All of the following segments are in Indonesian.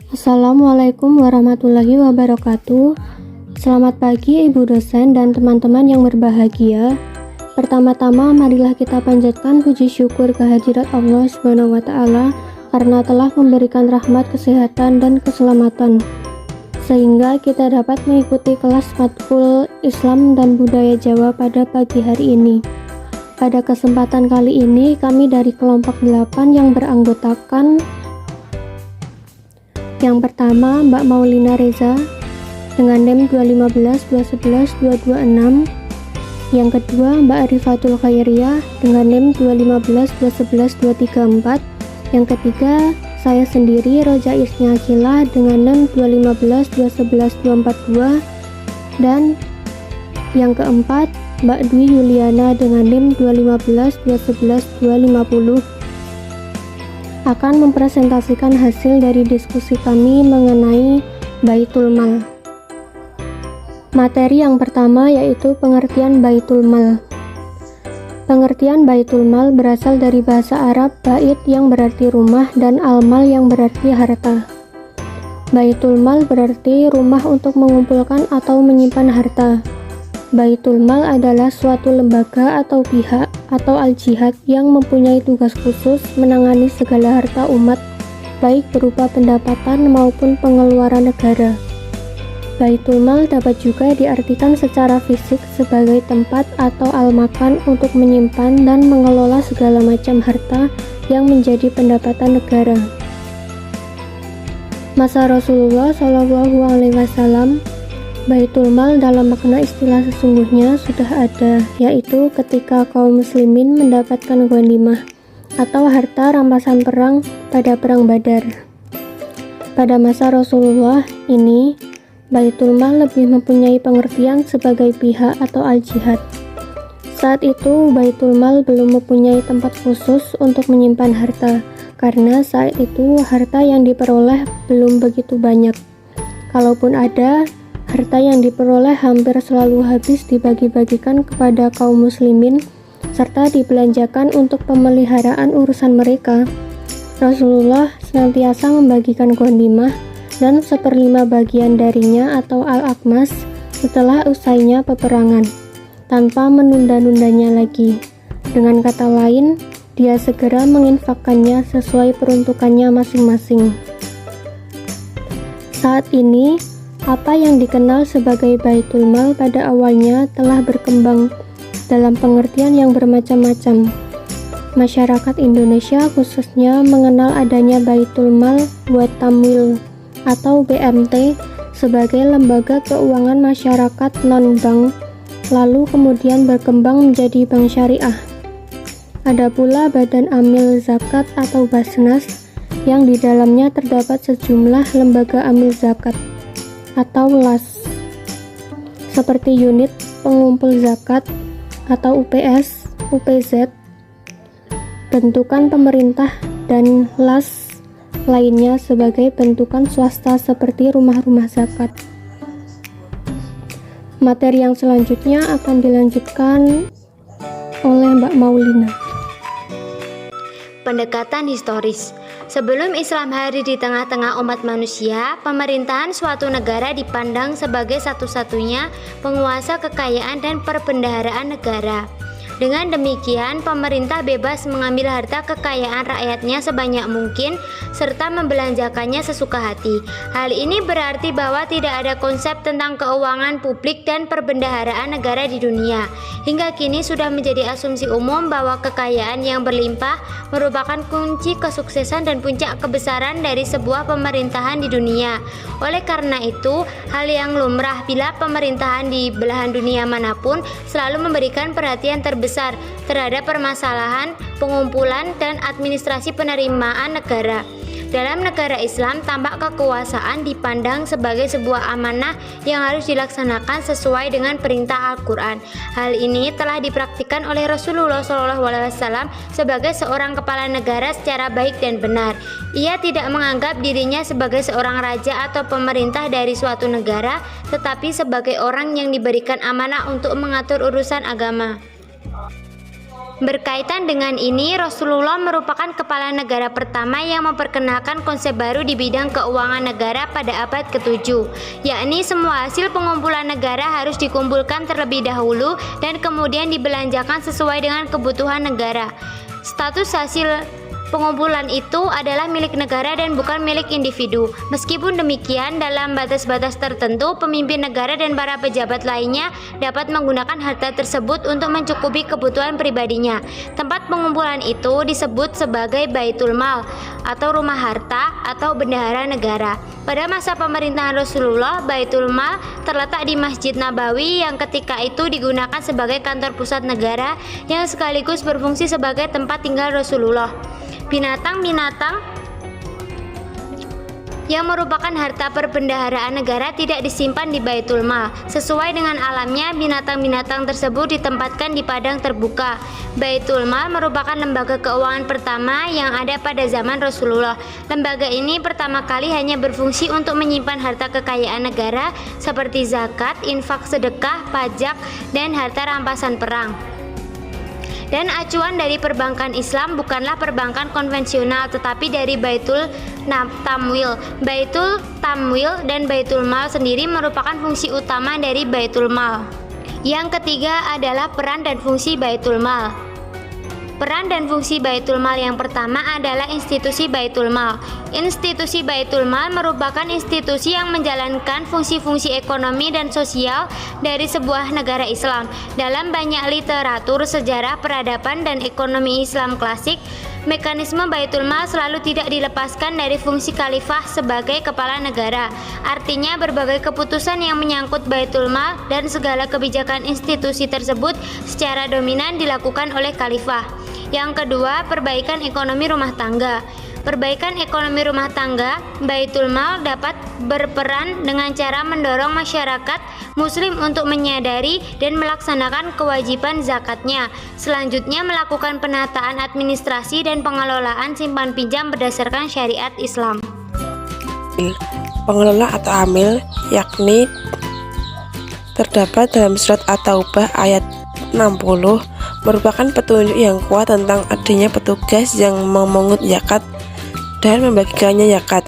Assalamualaikum warahmatullahi wabarakatuh. Selamat pagi Ibu dosen dan teman-teman yang berbahagia. Pertama-tama marilah kita panjatkan puji syukur kehadirat Allah Subhanahu wa taala karena telah memberikan rahmat kesehatan dan keselamatan sehingga kita dapat mengikuti kelas matkul Islam dan Budaya Jawa pada pagi hari ini. Pada kesempatan kali ini kami dari kelompok 8 yang beranggotakan yang pertama Mbak Maulina Reza dengan NIM 215 211 226. Yang kedua Mbak Arifatul Khairiyah dengan NIM 215 211 234. Yang ketiga saya sendiri Roja Isnya Akila dengan NIM 215 211 242. Dan yang keempat Mbak Dwi Yuliana dengan NIM 215 211 250 akan mempresentasikan hasil dari diskusi kami mengenai Baitul Mal. Materi yang pertama yaitu pengertian Baitul Mal. Pengertian Baitul Mal berasal dari bahasa Arab bait yang berarti rumah dan al-mal yang berarti harta. Baitul Mal berarti rumah untuk mengumpulkan atau menyimpan harta. Baitul Mal adalah suatu lembaga atau pihak atau al-jihad yang mempunyai tugas khusus menangani segala harta umat, baik berupa pendapatan maupun pengeluaran negara. Baitul Mal dapat juga diartikan secara fisik sebagai tempat atau al-makan untuk menyimpan dan mengelola segala macam harta yang menjadi pendapatan negara. Masa Rasulullah SAW, Baitul Mal dalam makna istilah sesungguhnya sudah ada, yaitu ketika kaum muslimin mendapatkan ghanimah atau harta rampasan perang pada perang Badar. Pada masa Rasulullah ini, Baitul Mal lebih mempunyai pengertian sebagai pihak atau al-jihad. Saat itu Baitul Mal belum mempunyai tempat khusus untuk menyimpan harta, karena saat itu harta yang diperoleh belum begitu banyak. Kalaupun ada, harta yang diperoleh hampir selalu habis dibagi-bagikan kepada kaum muslimin serta dibelanjakan untuk pemeliharaan urusan mereka. Rasulullah senantiasa membagikan ghanimah dan 1/5 bagian darinya atau al-akmas setelah usainya peperangan, tanpa menunda-nundanya lagi. Dengan kata lain, dia segera menginfakkannya sesuai peruntukannya masing-masing. Saat ini, apa yang dikenal sebagai Baitul Mal pada awalnya telah berkembang dalam pengertian yang bermacam-macam. Masyarakat Indonesia khususnya mengenal adanya Baitul Mal buat Tamwil atau BMT sebagai lembaga keuangan masyarakat non-bank, lalu kemudian berkembang menjadi bank syariah. Ada pula Badan Amil Zakat atau Basnas yang di dalamnya terdapat sejumlah lembaga amil zakat atau LAS seperti unit pengumpul zakat atau UPS, UPZ, bentukan pemerintah, dan LAS lainnya sebagai bentukan swasta seperti rumah-rumah zakat. Materi yang selanjutnya akan dilanjutkan oleh Mbak Maulina. Pendekatan historis. Sebelum Islam hadir di tengah-tengah umat manusia, pemerintahan suatu negara dipandang sebagai satu-satunya penguasa kekayaan dan perbendaharaan negara. Dengan demikian, pemerintah bebas mengambil harta kekayaan rakyatnya sebanyak mungkin serta membelanjakannya sesuka hati. Hal ini berarti bahwa tidak ada konsep tentang keuangan publik dan perbendaharaan negara di dunia. Hingga kini sudah menjadi asumsi umum bahwa kekayaan yang berlimpah merupakan kunci kesuksesan dan puncak kebesaran dari sebuah pemerintahan di dunia. Oleh karena itu, hal yang lumrah bila pemerintahan di belahan dunia manapun selalu memberikan perhatian terbesar terhadap permasalahan pengumpulan dan administrasi penerimaan negara. Dalam negara Islam, tampak kekuasaan dipandang sebagai sebuah amanah yang harus dilaksanakan sesuai dengan perintah Al-Quran. Hal ini telah dipraktikkan oleh Rasulullah SAW sebagai seorang kepala negara secara baik dan benar. Ia tidak menganggap dirinya sebagai seorang raja atau pemerintah dari suatu negara, tetapi sebagai orang yang diberikan amanah untuk mengatur urusan agama. Berkaitan dengan ini, Rasulullah merupakan kepala negara pertama yang memperkenalkan konsep baru di bidang keuangan negara pada abad ke-7, yakni semua hasil pengumpulan negara harus dikumpulkan terlebih dahulu dan kemudian dibelanjakan sesuai dengan kebutuhan negara. Status hasil pengumpulan itu adalah milik negara dan bukan milik individu. Meskipun demikian, dalam batas-batas tertentu, pemimpin negara dan para pejabat lainnya dapat menggunakan harta tersebut untuk mencukupi kebutuhan pribadinya. Tempat pengumpulan itu disebut sebagai Baitul Mal atau rumah harta atau bendahara negara. Pada masa pemerintahan Rasulullah, Baitul Mal terletak di Masjid Nabawi yang ketika itu digunakan sebagai kantor pusat negara yang sekaligus berfungsi sebagai tempat tinggal Rasulullah. Binatang-binatang yang merupakan harta perbendaharaan negara tidak disimpan di Baitul Mal. Sesuai dengan alamnya, binatang-binatang tersebut ditempatkan di padang terbuka. Baitul Mal merupakan lembaga keuangan pertama yang ada pada zaman Rasulullah. Lembaga ini pertama kali hanya berfungsi untuk menyimpan harta kekayaan negara seperti zakat, infak sedekah, pajak, dan harta rampasan perang. Dan acuan dari perbankan Islam bukanlah perbankan konvensional, tetapi dari Baitul Tamwil. Baitul Tamwil dan Baitul Mal sendiri merupakan fungsi utama dari Baitul Mal. Yang ketiga adalah peran dan fungsi Baitul Mal. Peran dan fungsi Baitul Mal yang pertama adalah institusi Baitul Mal. Institusi Baitul Mal merupakan institusi yang menjalankan fungsi-fungsi ekonomi dan sosial dari sebuah negara Islam. Dalam banyak literatur sejarah peradaban dan ekonomi Islam klasik, mekanisme Baitul Mal selalu tidak dilepaskan dari fungsi khalifah sebagai kepala negara. Artinya, berbagai keputusan yang menyangkut Baitul Mal dan segala kebijakan institusi tersebut secara dominan dilakukan oleh khalifah. Yang kedua, perbaikan ekonomi rumah tangga. Perbaikan ekonomi rumah tangga, Baitul Mal dapat berperan dengan cara mendorong masyarakat muslim untuk menyadari dan melaksanakan kewajiban zakatnya. Selanjutnya, melakukan penataan administrasi dan pengelolaan simpan pinjam berdasarkan syariat Islam. Pengelola atau amil, yakni terdapat dalam surat At-Taubah ayat 60, merupakan petunjuk yang kuat tentang adanya petugas yang memungut zakat dan membagikannya zakat,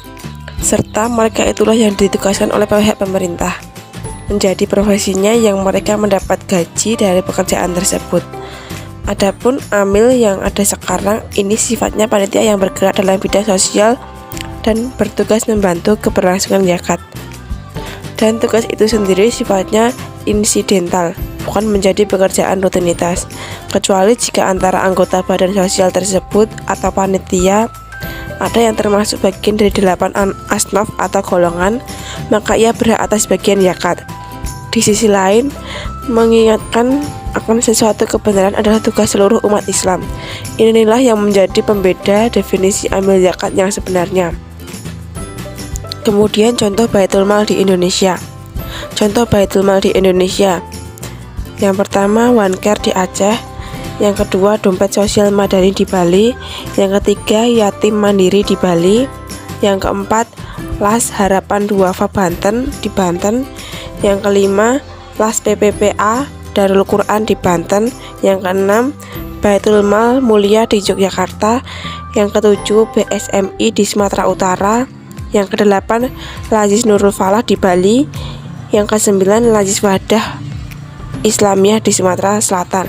serta mereka itulah yang ditugaskan oleh pihak pemerintah menjadi profesinya yang mereka mendapat gaji dari pekerjaan tersebut. Adapun amil yang ada sekarang ini sifatnya panitia yang bergerak dalam bidang sosial dan bertugas membantu keberlangsungan zakat. Dan tugas itu sendiri sifatnya insidental, bukan menjadi pekerjaan rutinitas, kecuali jika antara anggota badan sosial tersebut atau panitia ada yang termasuk bagian dari 8 asnaf atau golongan, maka ia berhak atas bagian zakat. Di sisi lain, mengingatkan akan sesuatu kebenaran adalah tugas seluruh umat Islam. Inilah yang menjadi pembeda definisi amil zakat yang sebenarnya. Kemudian contoh Baitul Mal di Indonesia. Contoh Baitul Mal di Indonesia. Yang pertama, One Care di Aceh. Yang kedua, Dompet Sosial Madani di Bali. Yang ketiga, Yatim Mandiri di Bali. Yang keempat, Las Harapan Duafa Banten di Banten. Yang kelima, Las PPPA Darul Quran di Banten. Yang keenam, Baitul Mal Mulia di Yogyakarta. Yang ketujuh, BSMI di Sumatera Utara. Yang kedelapan, Lazis Nurul Falah di Bali. Yang kesembilan, Lazis Wadah Islamiyah di Sumatera Selatan.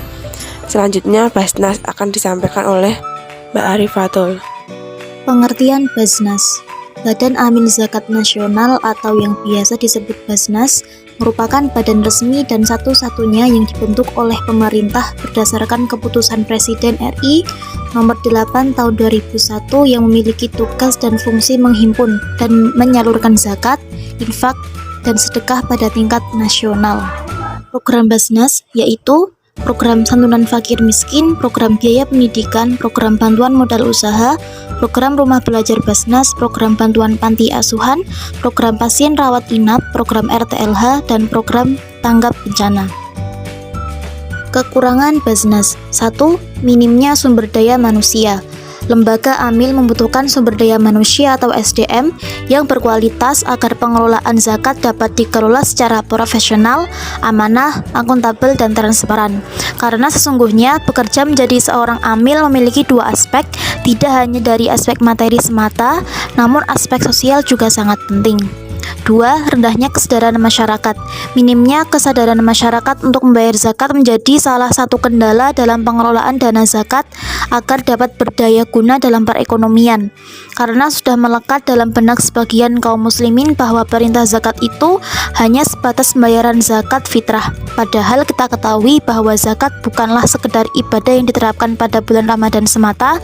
Selanjutnya, Basnas akan disampaikan oleh Mbak Arifatul. Pengertian Basnas. Badan Amil Zakat Nasional atau yang biasa disebut Basnas merupakan badan resmi dan satu-satunya yang dibentuk oleh pemerintah berdasarkan keputusan Presiden RI nomor 8 tahun 2001 yang memiliki tugas dan fungsi menghimpun dan menyalurkan zakat, infak, dan sedekah pada tingkat nasional. Program Basnas yaitu program santunan fakir miskin, program biaya pendidikan, program bantuan modal usaha, program rumah belajar Basnas, program bantuan panti asuhan, program pasien rawat inap, program RTLH, dan program tanggap bencana. Kekurangan Basnas. 1. Minimnya sumber daya manusia. Lembaga Amil membutuhkan sumber daya manusia atau SDM yang berkualitas agar pengelolaan zakat dapat dikelola secara profesional, amanah, akuntabel, dan transparan. Karena sesungguhnya bekerja menjadi seorang amil memiliki dua aspek, tidak hanya dari aspek materi semata, namun aspek sosial juga sangat penting. 2. Rendahnya kesadaran masyarakat. Minimnya kesadaran masyarakat untuk membayar zakat menjadi salah satu kendala dalam pengelolaan dana zakat agar dapat berdaya guna dalam perekonomian. Karena sudah melekat dalam benak sebagian kaum muslimin bahwa perintah zakat itu hanya sebatas pembayaran zakat fitrah. Padahal kita ketahui bahwa zakat bukanlah sekedar ibadah yang diterapkan pada bulan Ramadan semata,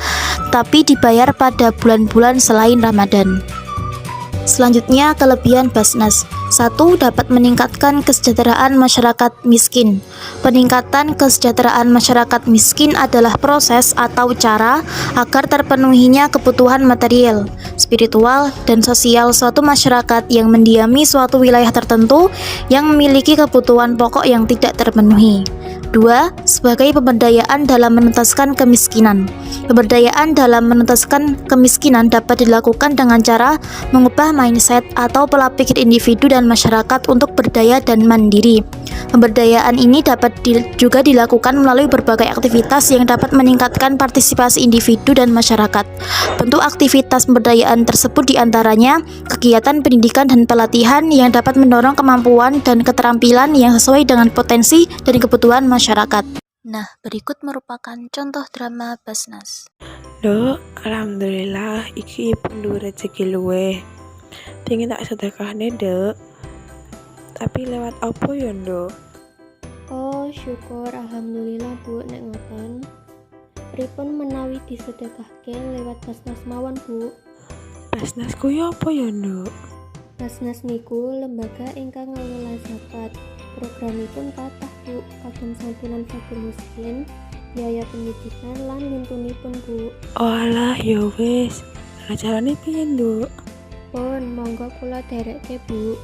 tapi dibayar pada bulan-bulan selain Ramadan. Selanjutnya, kelebihan Basnas. 1. Dapat meningkatkan kesejahteraan masyarakat miskin. Peningkatan kesejahteraan masyarakat miskin adalah proses atau cara agar terpenuhinya kebutuhan material, spiritual, dan sosial suatu masyarakat yang mendiami suatu wilayah tertentu yang memiliki kebutuhan pokok yang tidak terpenuhi. 2. Sebagai pemberdayaan dalam menuntaskan kemiskinan. Pemberdayaan dalam menuntaskan kemiskinan dapat dilakukan dengan cara mengubah mindset atau pola pikir individu dan masyarakat untuk berdaya dan mandiri. Pemberdayaan ini dapat juga dilakukan melalui berbagai aktivitas yang dapat meningkatkan partisipasi individu dan masyarakat. Bentuk aktivitas pemberdayaan tersebut diantaranya kegiatan pendidikan dan pelatihan yang dapat mendorong kemampuan dan keterampilan yang sesuai dengan potensi dan kebutuhan masyarakat. Nah, berikut merupakan contoh drama Basnas. Dok, alhamdulillah iki ibu rezeki luwe. Dingin tak sedekahne, Dok. Tapi lewat apa ya, Dok? Oh, syukur alhamdulillah Bu nek ngoten. Pripun menawi disedekahke lewat Basnas mawon, Bu? Basnas kuwi apa ya, Dok? Basnas niku lembaga ingkang ngelola zakat. Programipun kathah Bu, kagem santunan fakir miskin, biaya pendidikan lan lintunipun Bu. Oh alah, ya wis. Lah carane piye, Dok? Pun monggo kula derekke Bu.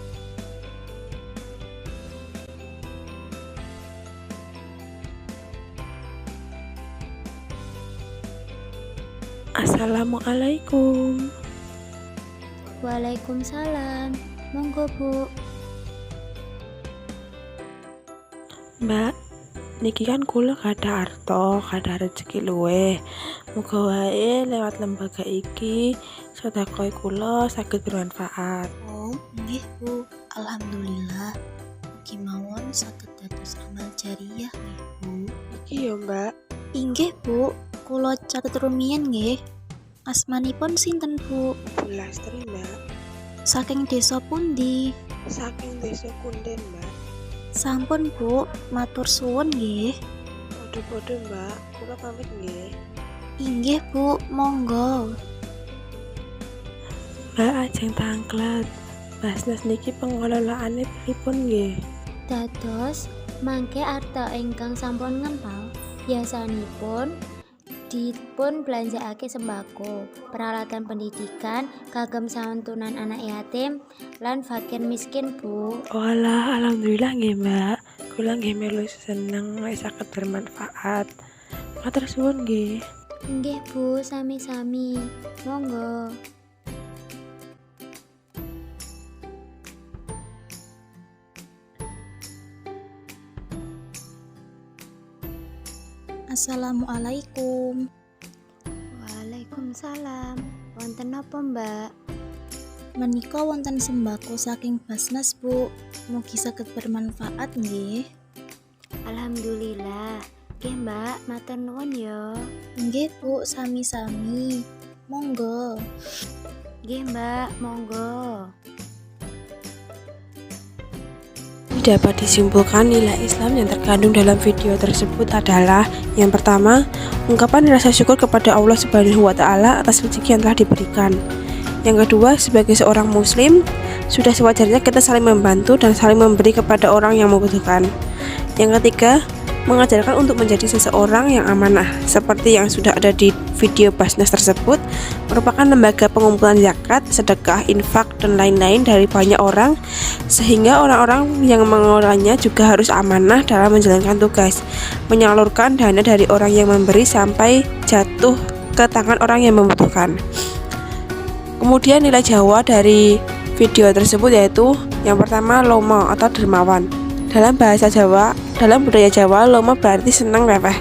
Assalamualaikum. Waalaikumsalam. Monggo Bu. Mbak, niki kan kula kada arto, kada rezeki luweh. Muga wae lewat lembaga iki sedekah kula saged bermanfaat. Oh, nggih Bu. Alhamdulillah. Mugi mawon saged dados amal jariyah nggih Bu. Iki ya, Mbak. Inggih Bu, kula catet rumiyin nggih. Asmanipun sinten Bu? Bulastri, Mbak. Saking desa pundi? Saking desa Kunden, Mbak. Sampun Bu, matur suwun nggih. Podo-podo, Mbak. Kula pamit nggih. Inggih Bu, monggo. Mbak ajeng tangklet. Basnas niki pengelolaane pripun nggih? Dados mangke arta ingkang sampun ngempal biasanipun dipun belanjakake sembako, peralatan pendidikan, kagem santunan anak yatim lan fakir miskin Bu. Walah, alhamdulillah nggih, Mbak. Kula nggih melu seneng nek saged bermanfaat. Matur suwun nggih. Nggih Bu, sami-sami. Monggo. Assalamualaikum. Waalaikumsalam. Wonten napa Mbak? Menika wonten sembako saking Basnas Bu. Mugi saged bermanfaat nggih. Alhamdulillah. Nggih Mbak, matur nuwun ya. Nggih Bu, sami-sami. Monggo. Nggih Mbak, monggo. Dapat disimpulkan nilai Islam yang terkandung dalam video tersebut adalah yang pertama, ungkapan rasa syukur kepada Allah Subhanahu wa Ta'ala atas rezeki yang telah diberikan. Yang kedua, sebagai seorang Muslim, sudah sewajarnya kita saling membantu dan saling memberi kepada orang yang membutuhkan. Yang ketiga, mengajarkan untuk menjadi seseorang yang amanah, seperti yang sudah ada di video Basnas tersebut, merupakan lembaga pengumpulan zakat, sedekah, infak, dan lain-lain dari banyak orang, sehingga orang-orang yang mengelolanya juga harus amanah dalam menjalankan tugas, menyalurkan dana dari orang yang memberi sampai jatuh ke tangan orang yang membutuhkan. Kemudian nilai Jawa dari video tersebut yaitu yang pertama lomo atau dermawan. Dalam bahasa Jawa, dalam budaya Jawa, lomo berarti senang leweh.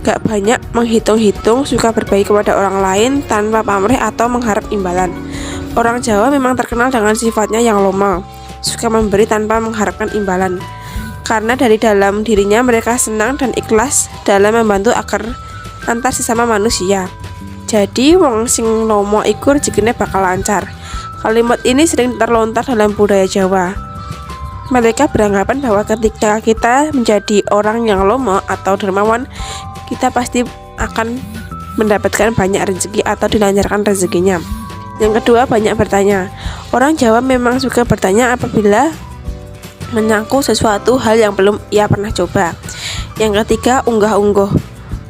Gak banyak menghitung-hitung, suka berbagi kepada orang lain tanpa pamrih atau mengharap imbalan. Orang Jawa memang terkenal dengan sifatnya yang lomo, suka memberi tanpa mengharapkan imbalan. Karena dari dalam dirinya mereka senang dan ikhlas dalam membantu antar sesama manusia. Jadi wong sing lomo iku rezekine bakal lancar. Kalimat ini sering terlontar dalam budaya Jawa. Mereka beranggapan bahwa ketika kita menjadi orang yang lomo atau dermawan, kita pasti akan mendapatkan banyak rezeki atau dilancarkan rezekinya. Yang kedua, banyak bertanya. Orang Jawa memang suka bertanya apabila menyangkut sesuatu hal yang belum ia pernah coba. Yang ketiga, unggah-ungguh.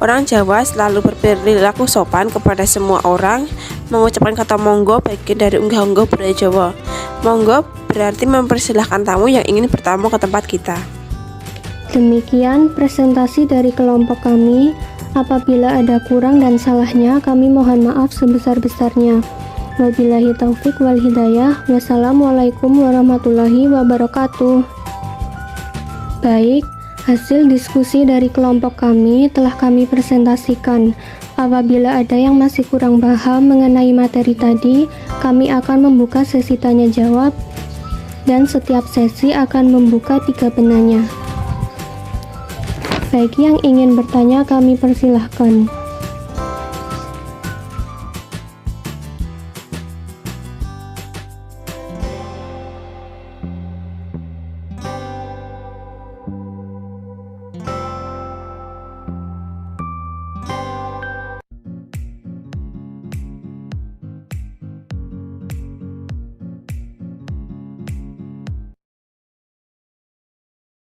Orang Jawa selalu berperilaku sopan kepada semua orang. Mengucapkan kata monggo bagian dari unggah-ungguh budaya Jawa. Monggo berarti mempersilahkan tamu yang ingin bertamu ke tempat kita. Demikian presentasi dari kelompok kami. Apabila ada kurang dan salahnya, kami mohon maaf sebesar-besarnya. Wabillahi taufik wal hidayah. Wassalamualaikum warahmatullahi wabarakatuh. Baik, hasil diskusi dari kelompok kami telah kami presentasikan. Apabila ada yang masih kurang paham mengenai materi tadi, kami akan membuka sesi tanya jawab dan setiap sesi akan membuka 3 penanya. Bagi yang ingin bertanya, kami persilahkan.